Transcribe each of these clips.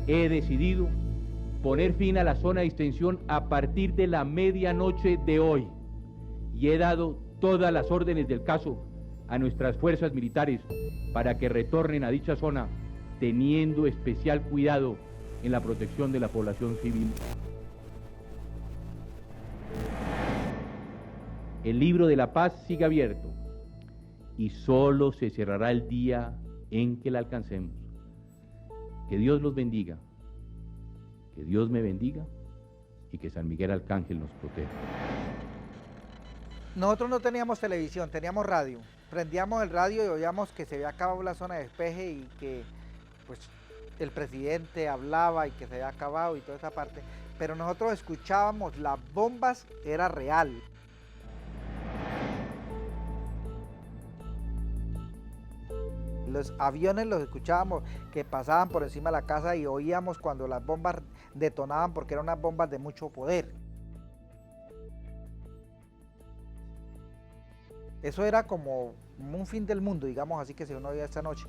he decidido poner fin a la zona de extensión a partir de la medianoche de hoy y he dado todas las órdenes del caso a nuestras fuerzas militares para que retornen a dicha zona teniendo especial cuidado en la protección de la población civil. El libro de la paz sigue abierto y solo se cerrará el día en que la alcancemos. Que Dios los bendiga, que Dios me bendiga y que San Miguel Arcángel nos proteja. Nosotros no teníamos televisión, teníamos radio. Prendíamos el radio y oíamos que se había acabado la zona de despeje y que pues el presidente hablaba y que se había acabado y toda esa parte. Pero nosotros escuchábamos las bombas, era real. Los aviones los escuchábamos que pasaban por encima de la casa y oíamos cuando las bombas detonaban porque eran unas bombas de mucho poder. Eso era como un fin del mundo, digamos así, que se uno oía esta noche.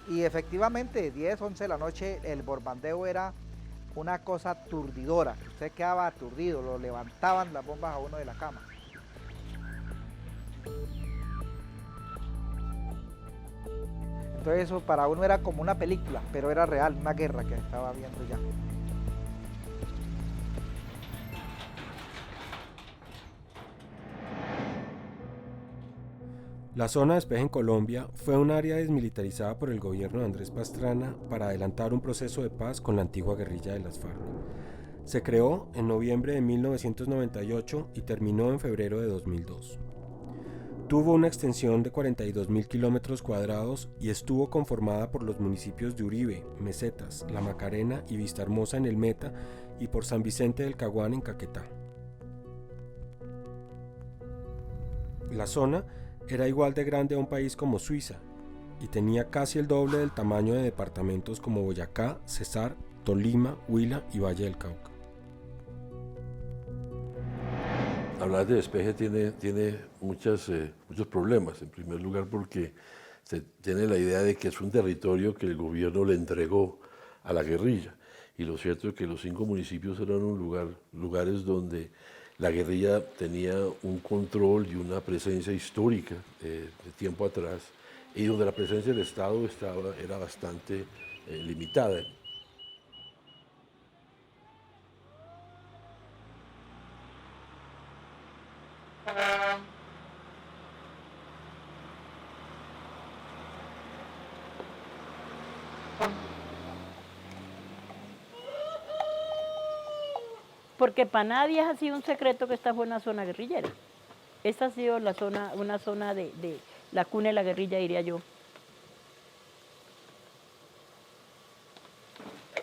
Y efectivamente, 10, 11 de la noche, el bombardeo era una cosa aturdidora. Usted quedaba aturdido, lo levantaban las bombas a uno de la cama. Entonces eso para uno era como una película, pero era real, una guerra que estaba viendo ya. La zona de despeje en Colombia fue un área desmilitarizada por el gobierno de Andrés Pastrana para adelantar un proceso de paz con la antigua guerrilla de las FARC. Se creó en noviembre de 1998 y terminó en febrero de 2002. Tuvo una extensión de 42.000 kilómetros cuadrados y estuvo conformada por los municipios de Uribe, Mesetas, La Macarena y Vistahermosa en el Meta y por San Vicente del Caguán en Caquetá. La zona era igual de grande a un país como Suiza y tenía casi el doble del tamaño de departamentos como Boyacá, Cesar, Tolima, Huila y Valle del Cauca. Hablar de despeje tiene muchos problemas. En primer lugar porque se tiene la idea de que es un territorio que el gobierno le entregó a la guerrilla. Y lo cierto es que los 5 municipios eran lugares donde la guerrilla tenía un control y una presencia histórica de tiempo atrás y donde la presencia del Estado era bastante limitada. Porque para nadie ha sido un secreto que esta fue una zona guerrillera. Esta ha sido una zona de la cuna de la guerrilla, diría yo.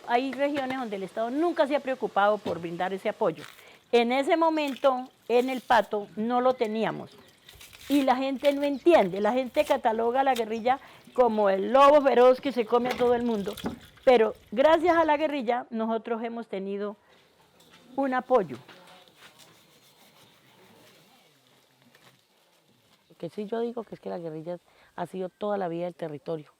Hay regiones donde el Estado nunca se ha preocupado por brindar ese apoyo. En ese momento, en el Pato, no lo teníamos. Y la gente no entiende, la gente cataloga a la guerrilla como el lobo feroz que se come a todo el mundo. Pero gracias a la guerrilla, nosotros hemos tenido un apoyo. Que sí, yo digo que es que la guerrilla ha sido toda la vida el territorio.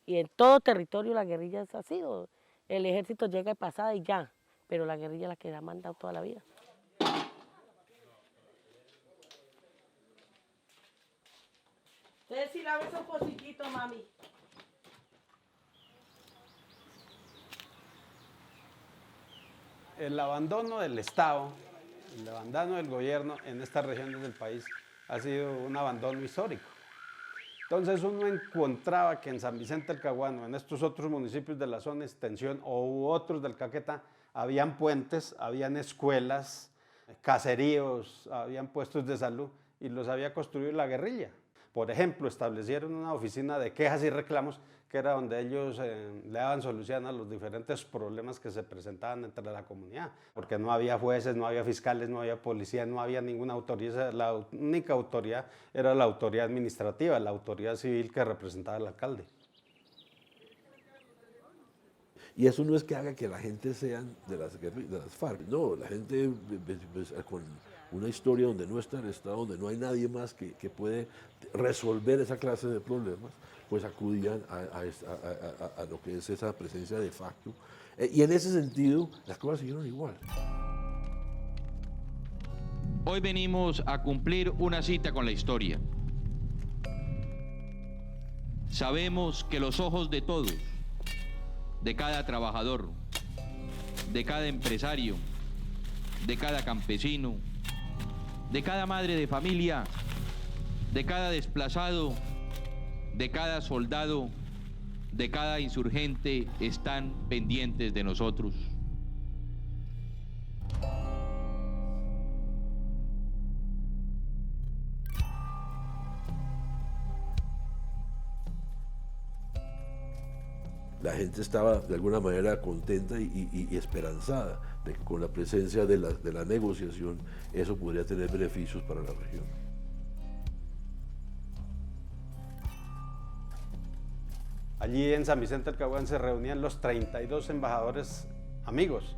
Y en todo territorio la guerrilla ha sido. El ejército llega de pasada y ya, pero la guerrilla es la que ha mandado toda la vida. Ceci, lave esos pocillitos, mami. El abandono del Estado, el abandono del gobierno en estas regiones del país ha sido un abandono histórico. Entonces uno encontraba que en San Vicente del Caguán o en estos otros municipios de la zona de extensión o otros del Caquetá habían puentes, habían escuelas, caseríos, habían puestos de salud y los había construido la guerrilla. Por ejemplo, establecieron una oficina de quejas y reclamos que era donde ellos le daban solución a los diferentes problemas que se presentaban entre la comunidad, porque no había jueces, no había fiscales, no había policía, no había ninguna autoridad, la única autoridad era la autoridad administrativa, la autoridad civil que representaba al alcalde. Y eso no es que haga que la gente sean de las FARC, no, la gente pues, con una historia donde no está el Estado, donde no hay nadie más que puede resolver esa clase de problemas, pues acudían a lo que es esa presencia de facto. Y en ese sentido, las cosas siguieron igual. Hoy venimos a cumplir una cita con la historia. Sabemos que los ojos de todos, de cada trabajador, de cada empresario, de cada campesino, de cada madre de familia, de cada desplazado, de cada soldado, de cada insurgente, están pendientes de nosotros. La gente estaba de alguna manera contenta y esperanzada de que con la presencia de la negociación eso podría tener beneficios para la región. Allí en San Vicente del Caguán se reunían los 32 embajadores amigos.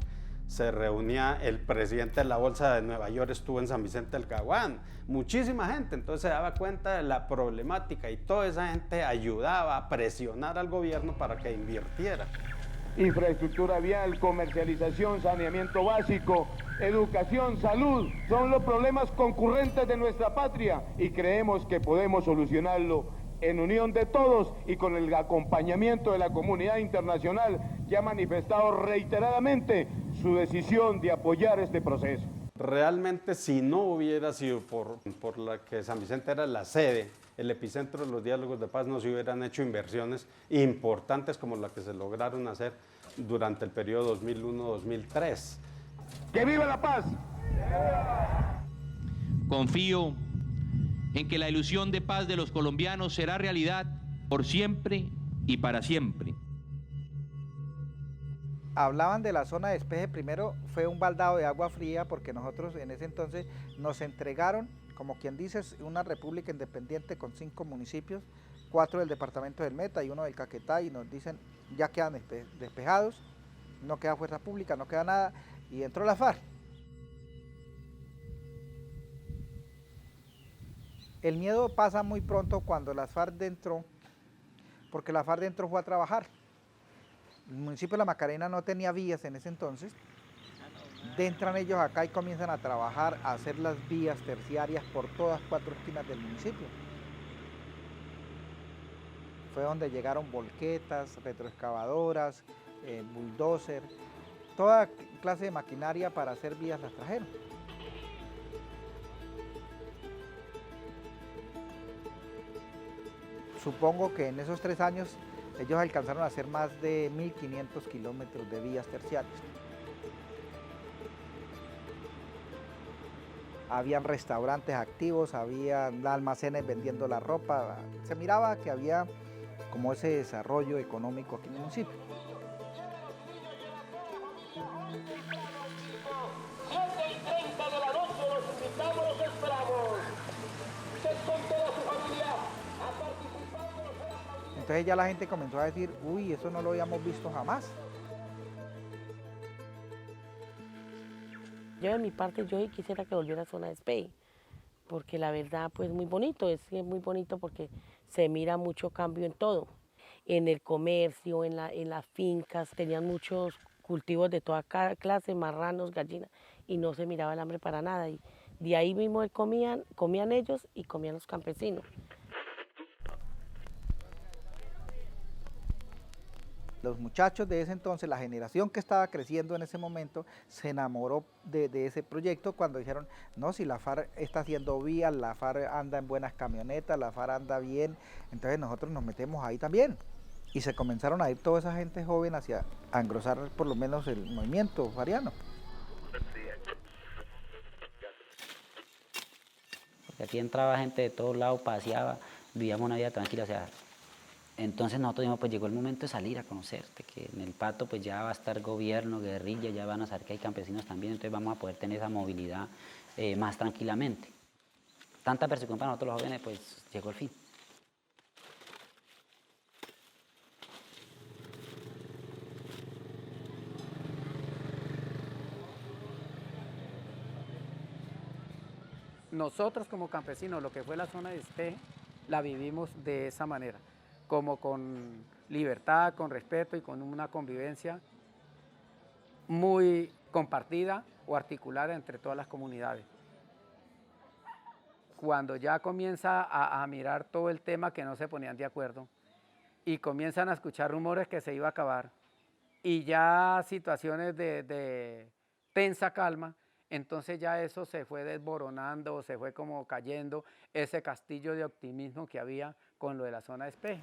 Se reunía el presidente de la Bolsa de Nueva York, estuvo en San Vicente del Caguán, muchísima gente, entonces se daba cuenta de la problemática y toda esa gente ayudaba a presionar al gobierno para que invirtiera. Infraestructura vial, comercialización, saneamiento básico, educación, salud, son los problemas concurrentes de nuestra patria y creemos que podemos solucionarlo en unión de todos y con el acompañamiento de la comunidad internacional que ha manifestado reiteradamente su decisión de apoyar este proceso. Realmente, si no hubiera sido por la que San Vicente era la sede, el epicentro de los diálogos de paz, no se hubieran hecho inversiones importantes como las que se lograron hacer durante el periodo 2001-2003. ¡Que viva la paz! Confío en que la ilusión de paz de los colombianos será realidad por siempre y para siempre. Hablaban de la zona de despeje, primero fue un baldado de agua fría porque nosotros en ese entonces nos entregaron, como quien dice, una república independiente con 5 municipios, 4 del departamento del Meta y 1 del Caquetá, y nos dicen ya quedan despejados, no queda fuerza pública, no queda nada, y entró la FARC. El miedo pasa muy pronto cuando la FARC entró, porque la FARC entró fue a trabajar. El municipio de La Macarena no tenía vías en ese entonces. Entran ellos acá y comienzan a trabajar, a hacer las vías terciarias por todas 4 esquinas del municipio. Fue donde llegaron volquetas, retroexcavadoras, bulldozer, toda clase de maquinaria para hacer vías las trajeron. Supongo que en esos 3 años ellos alcanzaron a hacer más de 1.500 kilómetros de vías terciarias. Habían restaurantes activos, había almacenes vendiendo la ropa. Se miraba que había como ese desarrollo económico aquí en el municipio. Entonces ya la gente comenzó a decir, uy, eso no lo habíamos visto jamás. Yo de mi parte, yo quisiera que volviera a zona de despeje, porque la verdad, pues muy bonito, es muy bonito porque se mira mucho cambio en todo, en el comercio, en las fincas, tenían muchos cultivos de toda clase, marranos, gallinas, y no se miraba el hambre para nada, y de ahí mismo comían ellos y comían los campesinos. Los muchachos de ese entonces, la generación que estaba creciendo en ese momento, se enamoró de ese proyecto cuando dijeron, no, si la FARC está haciendo vías, la FARC anda en buenas camionetas, la FARC anda bien, entonces nosotros nos metemos ahí también. Y se comenzaron a ir toda esa gente joven hacia a engrosar por lo menos el movimiento fariano. Porque aquí entraba gente de todos lados, paseaba, vivíamos una vida tranquila, o sea, entonces nosotros dijimos, pues llegó el momento de salir a conocerte, que en el Pato pues ya va a estar gobierno, guerrilla, ya van a saber que hay campesinos también, entonces vamos a poder tener esa movilidad más tranquilamente. Tanta persecución para nosotros los jóvenes, pues llegó el fin. Nosotros como campesinos, lo que fue la zona de despeje, la vivimos de esa manera. como con libertad, con respeto y con una convivencia muy compartida o articulada entre todas las comunidades. Cuando ya comienza a mirar todo el tema que no se ponían de acuerdo y comienzan a escuchar rumores que se iba a acabar y ya situaciones de tensa calma, entonces ya eso se fue desboronando, se fue como cayendo ese castillo de optimismo que había con lo de la zona de despeje.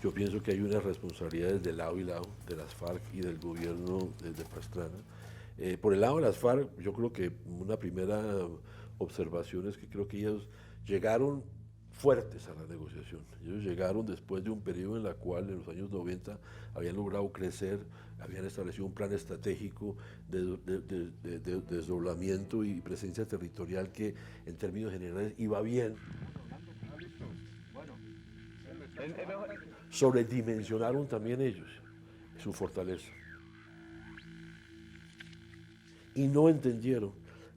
Yo pienso que hay unas responsabilidades de lado y lado, de las FARC y del gobierno de Pastrana. Por el lado de las FARC, yo creo que una primera observación es que creo que ellos llegaron fuertes a la negociación. Ellos llegaron después de un periodo en el cual en los años 90 habían logrado crecer, habían establecido un plan estratégico de desdoblamiento y presencia territorial que en términos generales iba bien. Sobredimensionaron también ellos su fortaleza. Y no entendieron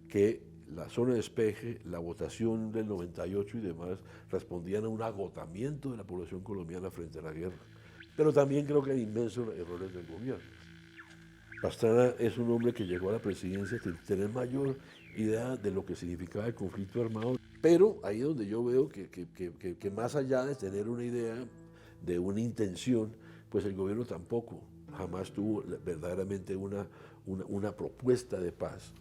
que la zona de despeje, la votación del 98 y demás respondían a un agotamiento de la población colombiana frente a la guerra. Pero también creo que hay inmensos errores del gobierno. Pastrana es un hombre que llegó a la presidencia sin tener mayor idea de lo que significaba el conflicto armado, pero ahí es donde yo veo que más allá de tener una idea, de una intención, pues el gobierno tampoco jamás tuvo verdaderamente una propuesta de paz.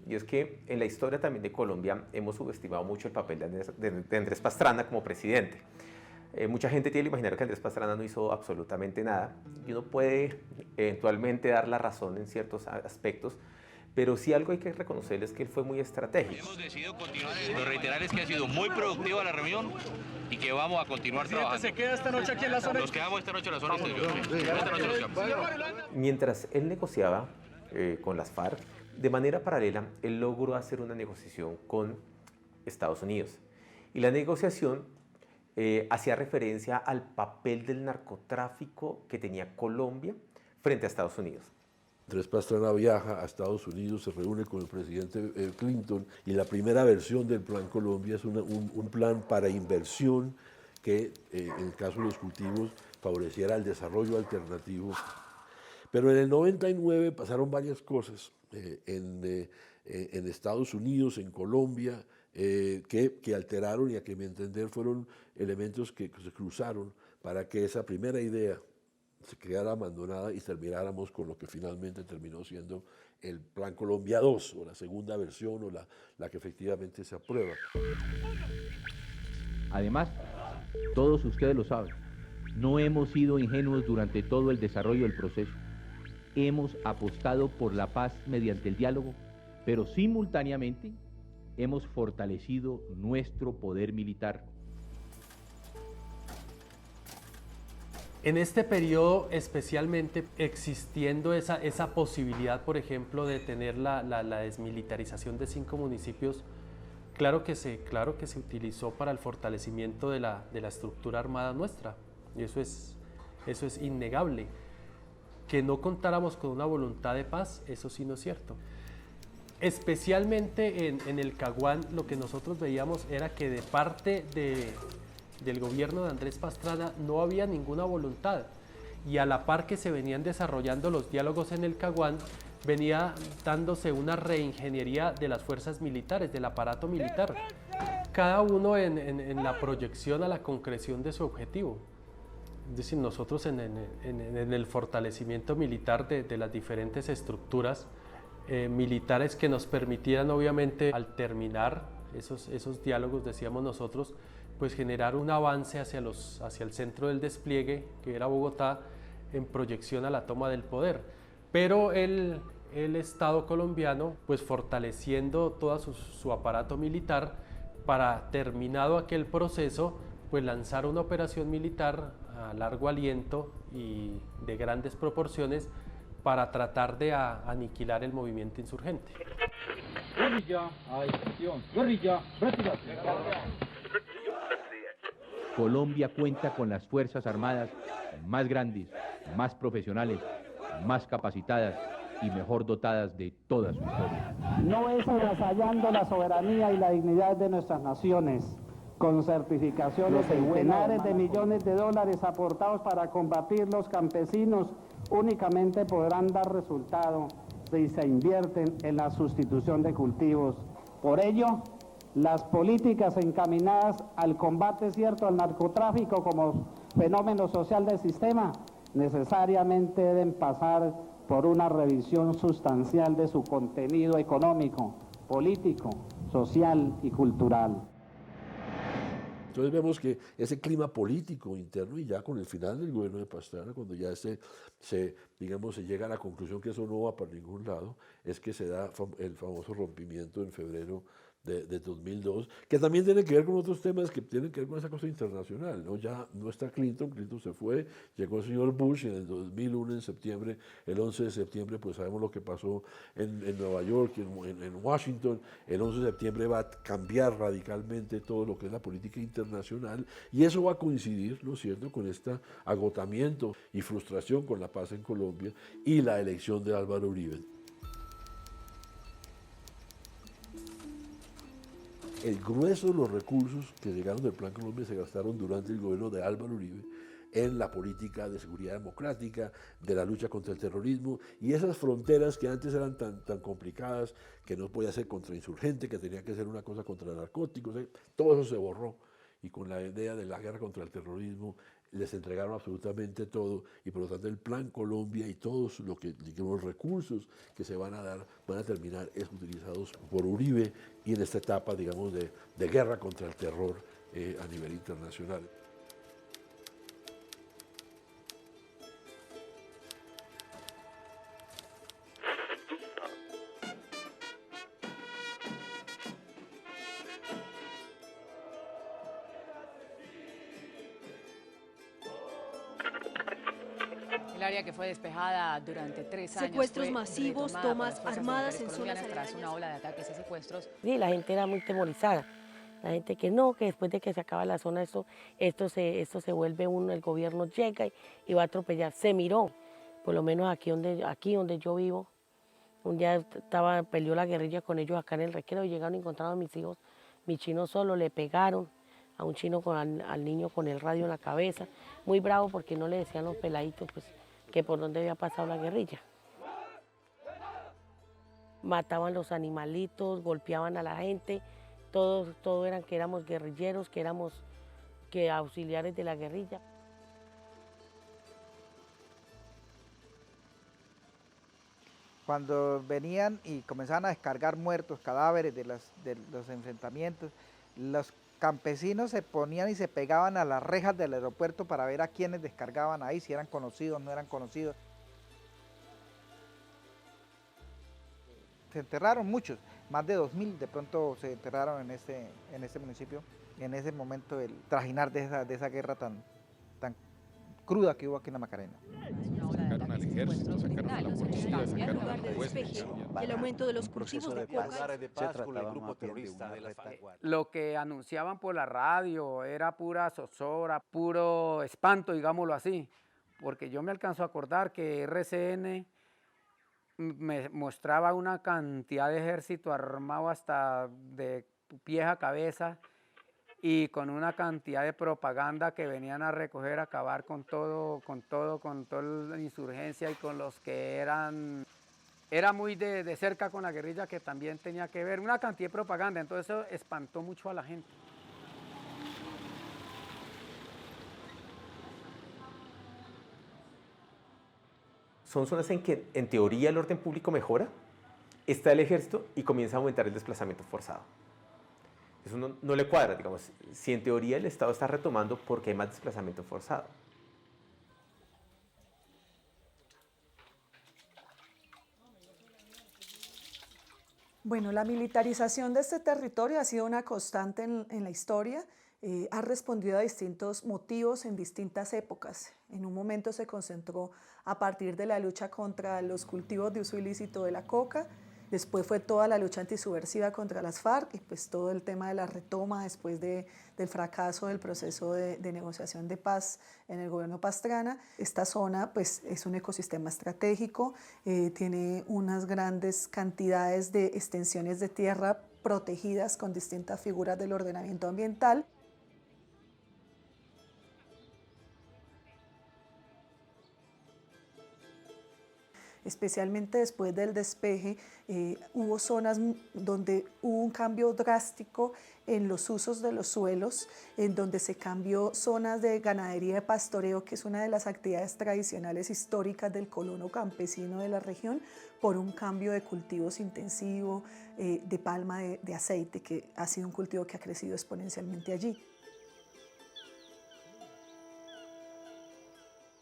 Y es que en la historia también de Colombia hemos subestimado mucho el papel de Andrés Pastrana como presidente. Mucha gente tiene el imaginario que Andrés Pastrana no hizo absolutamente nada y uno puede eventualmente dar la razón en ciertos aspectos, pero sí algo hay que reconocer es que él fue muy estratégico. Hemos decidido continuar, lo reiterar es que ha sido muy productiva la reunión y que vamos a continuar trabajando. ¿Se queda esta noche aquí en la zona? Nos quedamos esta noche en la zona exterior. Mientras él negociaba con las FARC, de manera paralela, él logró hacer una negociación con Estados Unidos. Y la negociación hacía referencia al papel del narcotráfico que tenía Colombia frente a Estados Unidos. Andrés Pastrana viaja a Estados Unidos, se reúne con el presidente Clinton y la primera versión del Plan Colombia es un plan para inversión que, en el caso de los cultivos, favoreciera el desarrollo alternativo. Pero en el 99 pasaron varias cosas en Estados Unidos, en Colombia, que alteraron y a que mi entender fueron elementos que se cruzaron para que esa primera idea se quedara abandonada y termináramos con lo que finalmente terminó siendo el Plan Colombia 2, o la segunda versión, o la que efectivamente se aprueba. Además, todos ustedes lo saben, no hemos sido ingenuos durante todo el desarrollo del proceso. Hemos apostado por la paz mediante el diálogo, pero simultáneamente hemos fortalecido nuestro poder militar. En este periodo, especialmente existiendo esa posibilidad, por ejemplo, de tener la desmilitarización de 5 municipios, claro que se utilizó para el fortalecimiento de la estructura armada nuestra, y eso es innegable. Que no contáramos con una voluntad de paz, eso sí no es cierto. Especialmente en el Caguán, lo que nosotros veíamos era que de parte del gobierno de Andrés Pastrana no había ninguna voluntad, y a la par que se venían desarrollando los diálogos en el Caguán, venía dándose una reingeniería de las fuerzas militares, del aparato militar, cada uno en la proyección a la concreción de su objetivo. Es decir, nosotros en el fortalecimiento militar de las diferentes estructuras militares que nos permitieran, obviamente, al terminar esos diálogos, decíamos nosotros, pues generar un avance hacia el centro del despliegue, que era Bogotá, en proyección a la toma del poder. Pero el Estado colombiano, pues fortaleciendo todo su aparato militar para, terminado aquel proceso, pues lanzar una operación militar a largo aliento y de grandes proporciones para tratar de aniquilar el movimiento insurgente. Colombia cuenta con las Fuerzas Armadas más grandes, más profesionales, más capacitadas y mejor dotadas de toda su historia. No es avasallando la soberanía y la dignidad de nuestras naciones, con certificaciones de centenares de millones de dólares aportados para combatir los campesinos, únicamente podrán dar resultado si se invierten en la sustitución de cultivos. Por ello, las políticas encaminadas al combate cierto al narcotráfico como fenómeno social del sistema necesariamente deben pasar por una revisión sustancial de su contenido económico, político, social y cultural. Entonces vemos que ese clima político interno, y ya con el final del gobierno de Pastrana, cuando ya se llega a la conclusión que eso no va para ningún lado, es que se da el famoso rompimiento en febrero de 2002, que también tiene que ver con otros temas que tienen que ver con esa cosa internacional, ¿no? Ya no está Clinton se fue, llegó el señor Bush en el 2001, en septiembre, el 11 de septiembre, pues sabemos lo que pasó en Nueva York, en Washington. El 11 de septiembre va a cambiar radicalmente todo lo que es la política internacional, y eso va a coincidir, ¿no es cierto?, con este agotamiento y frustración con la paz en Colombia y la elección de Álvaro Uribe. El grueso de los recursos que llegaron del Plan Colombia se gastaron durante el gobierno de Álvaro Uribe en la política de seguridad democrática, de la lucha contra el terrorismo, y esas fronteras que antes eran tan complicadas, que no podía ser contrainsurgente, que tenía que ser una cosa contra narcóticos, todo eso se borró, y con la idea de la guerra contra el terrorismo les entregaron absolutamente todo, y por lo tanto el Plan Colombia y todos los recursos que se van a dar van a terminar utilizados por Uribe, y en esta etapa, digamos, de guerra contra el terror a nivel internacional. El área que fue despejada durante 3 años. Secuestros masivos, tomas armadas en zonas tras una ola de ataques y secuestros. Sí, la gente era muy temorizada. La gente que no, que después de que se acaba la zona, esto se vuelve el gobierno llega y va a atropellar. Se miró, por lo menos aquí donde yo vivo. Un día peleó la guerrilla con ellos acá en el recreo, y llegaron y encontraron a mis hijos, mi chino solo, le pegaron a un chino al niño con el radio en la cabeza. Muy bravo porque no le decían los peladitos pues, que por dónde había pasado la guerrilla. Mataban los animalitos, golpeaban a la gente, todo eran que éramos guerrilleros, que éramos auxiliares de la guerrilla. Cuando venían y comenzaban a descargar muertos, cadáveres de los enfrentamientos, los campesinos se ponían y se pegaban a las rejas del aeropuerto para ver a quiénes descargaban ahí, si eran conocidos o no eran conocidos. Se enterraron muchos, más de 2000 de pronto se enterraron en este municipio, en ese momento el trajinar de esa guerra tan cruda que hubo aquí en la Macarena. Sacaron al ejército, sacaron a la policía, sacaron al juez. El aumento de los cultivos de coca. Lo que anunciaban por la radio era pura zozobra, puro espanto, digámoslo así, porque yo me alcanzo a acordar que RCN me mostraba una cantidad de ejército armado hasta de pies a cabeza, y con una cantidad de propaganda que venían a recoger, a acabar con toda la insurgencia, y con los que era muy de cerca con la guerrilla, que también tenía que ver, una cantidad de propaganda. Entonces eso espantó mucho a la gente. Son zonas en que en teoría el orden público mejora, está el ejército y comienza a aumentar el desplazamiento forzado. Eso no le cuadra, digamos, si en teoría el Estado está retomando, ¿por qué hay más desplazamiento forzado? Bueno, la militarización de este territorio ha sido una constante en la historia, ha respondido a distintos motivos en distintas épocas. En un momento se concentró a partir de la lucha contra los cultivos de uso ilícito de la coca, Después fue toda la lucha antisubversiva contra las FARC y pues todo el tema de la retoma después del fracaso del proceso de negociación de paz en el gobierno Pastrana. Esta zona pues es un ecosistema estratégico, tiene unas grandes cantidades de extensiones de tierra protegidas con distintas figuras del ordenamiento ambiental. Especialmente después del despeje, hubo zonas donde hubo un cambio drástico en los usos de los suelos, en donde se cambió zonas de ganadería de pastoreo, que es una de las actividades tradicionales históricas del colono campesino de la región, por un cambio de cultivos intensivo, de palma de aceite, que ha sido un cultivo que ha crecido exponencialmente allí.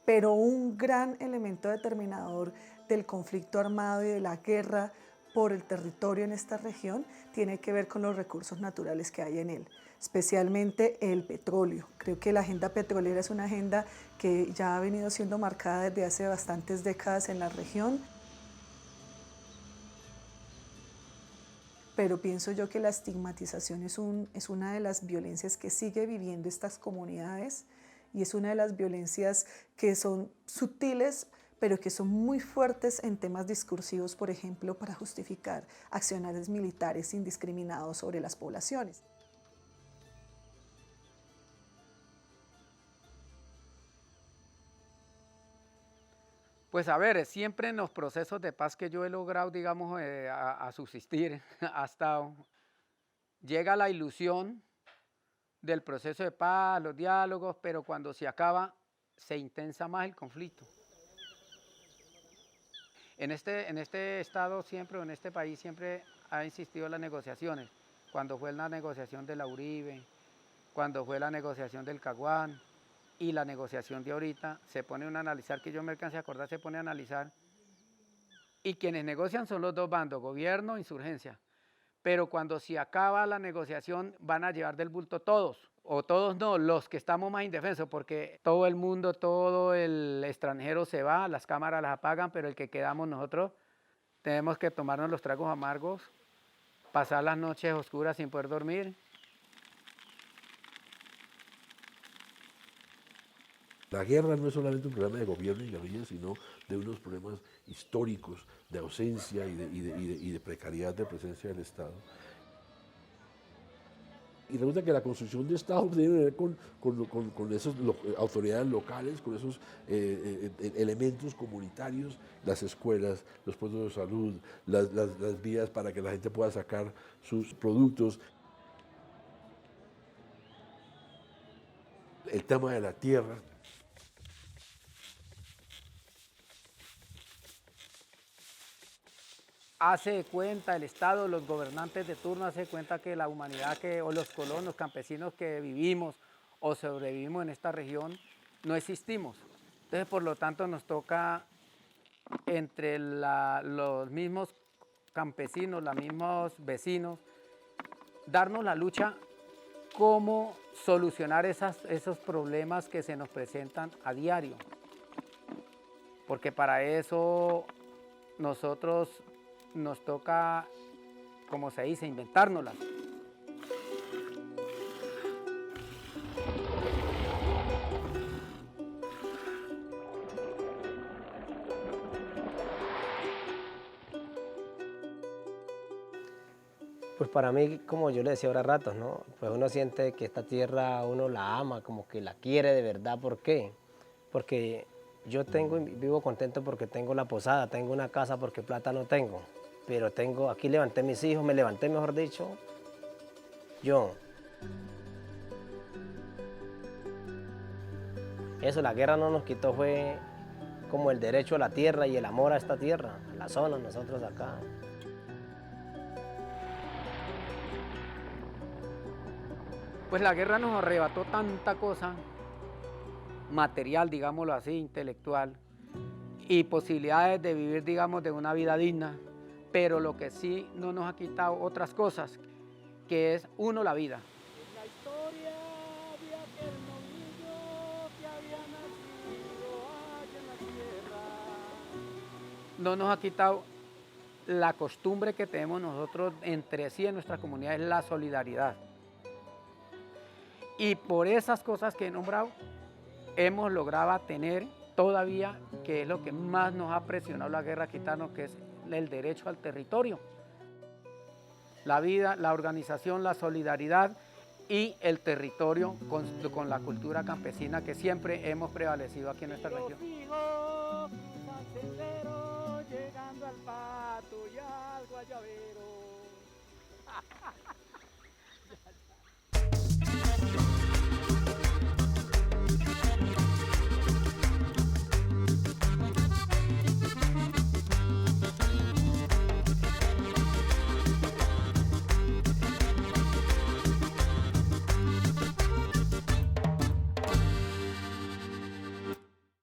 Pero un gran elemento determinador del conflicto armado y de la guerra por el territorio en esta región tiene que ver con los recursos naturales que hay en él, especialmente el petróleo. Creo que la agenda petrolera es una agenda que ya ha venido siendo marcada desde hace bastantes décadas en la región, pero pienso yo que la estigmatización es una de las violencias que sigue viviendo estas comunidades y es una de las violencias que son sutiles, pero que son muy fuertes en temas discursivos, por ejemplo, para justificar accionarios militares indiscriminados sobre las poblaciones. Pues a ver, siempre en los procesos de paz que yo he logrado, digamos, a subsistir, llega la ilusión del proceso de paz, los diálogos, pero cuando se acaba, se intensa más el conflicto. En este estado siempre, o en este país siempre ha insistido las negociaciones. Cuando fue la negociación de la Uribe, cuando fue la negociación del Caguán y la negociación de ahorita, se pone uno a analizar, que yo me alcancé a acordar, se pone a analizar. Y quienes negocian son los dos bandos, gobierno e insurgencia. Pero cuando se acaba la negociación van a llevar del bulto todos, o todos no, los que estamos más indefensos, porque todo el mundo, todo el extranjero se va, las cámaras las apagan, pero el que quedamos nosotros tenemos que tomarnos los tragos amargos, pasar las noches oscuras sin poder dormir. La guerra no es solamente un problema de gobierno y guerrilla, sino de unos problemas históricos de ausencia y de precariedad de presencia del Estado. Y resulta que la construcción de Estado tiene que ver con esas autoridades locales, con esos elementos comunitarios, las escuelas, los puestos de salud, las vías para que la gente pueda sacar sus productos. El tema de la tierra. Hace de cuenta el Estado, los gobernantes de turno, hace de cuenta que la humanidad o los colonos, campesinos que vivimos o sobrevivimos en esta región, no existimos. Entonces, por lo tanto, nos toca entre los mismos campesinos, los mismos vecinos, darnos la lucha cómo solucionar esos problemas que se nos presentan a diario. Porque para eso nosotros nos toca, como se dice, inventárnoslas. Pues para mí, como yo le decía ahora a ratos, ¿no? Pues uno siente que esta tierra uno la ama, como que la quiere de verdad. ¿Por qué? Porque yo vivo contento porque tengo la posada, tengo una casa porque plata no tengo. Pero aquí levanté mis hijos, me levanté, mejor dicho, yo. Eso, la guerra no nos quitó, fue como el derecho a la tierra y el amor a esta tierra, a la zona, nosotros acá. Pues la guerra nos arrebató tanta cosa material, digámoslo así, intelectual, y posibilidades de vivir, digamos, de una vida digna. Pero lo que sí no nos ha quitado otras cosas, que es, uno, la vida. La historia de aquel novillo que había nacido allá en la tierra. No nos ha quitado la costumbre que tenemos nosotros entre sí en nuestra comunidad es la solidaridad. Y por esas cosas que he nombrado, hemos logrado tener todavía, que es lo que más nos ha presionado la guerra a quitarnos, que es el derecho al territorio. La vida, la organización, la solidaridad y el territorio con la cultura campesina que siempre hemos prevalecido aquí en nuestra región. Llegando al pato y al guayabero.